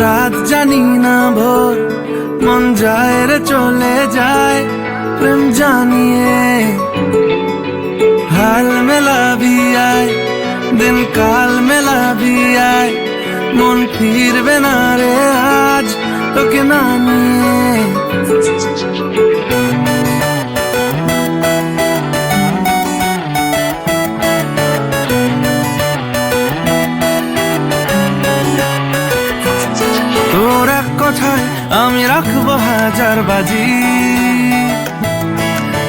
রাত জানি না ভোর, মন যায় রে চলে যায় প্রেম জানিয়ে। हाल मेला भी आए, दिन काल मेला भी आए, मन फिरबे ना रे आज তোকে না নিয়ে। তোর এক কথায় আমি রাখবো হাজার বাজি,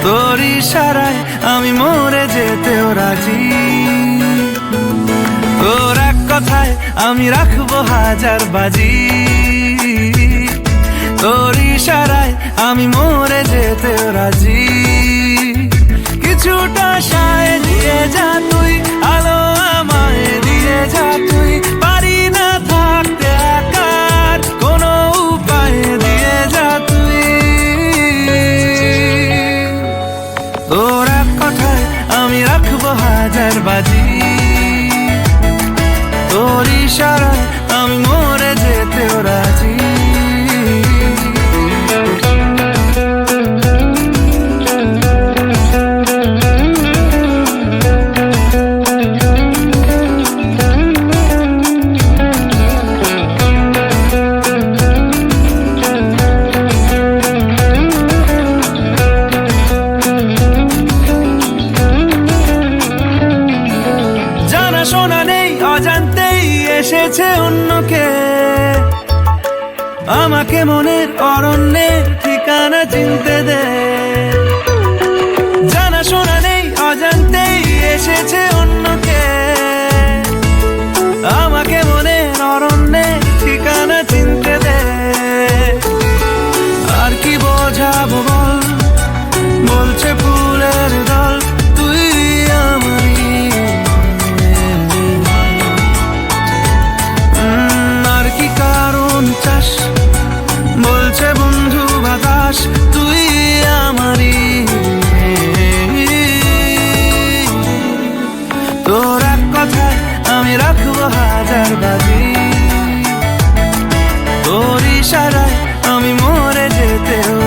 তোর ইশারায় আমি মরে যেতেও রাজি। তোর এক কথায় আমি রাখবো হাজার বাজি, তোর ইশারায় আমি মরে যেতেও রাজি। কিছুটা সায় দিয়ে যা তুই, আলো আমায় দিয়ে যা তুই, পারি না থাকতে একার কোনো উপায় দিয়ে যা তুই। তোর এক কথায় আমি রাখবো হাজার বাজি, তোর ইশারায় আমি মরে যেতেও রাজি। শোনা নেই অজান্তেই এসেছে অন্যকে, আমাকে মনের অরণ্যের ঠিকানা চিনতে দে। জানা শোনা নেই অজান্তেই এসেছে অন্যকে, আমাকে মনের অরণ্যের ঠিকানা চিনতে দে। আর কি বোঝাবো বল, বলছে ফুলের দল তুই আমারই। বলছে বন্ধু বাতাস তুই আমারই। তোর এক কথায় আমি রাখবো হাজার বাজি, তোর ইশারায় আমি মরে যেতেও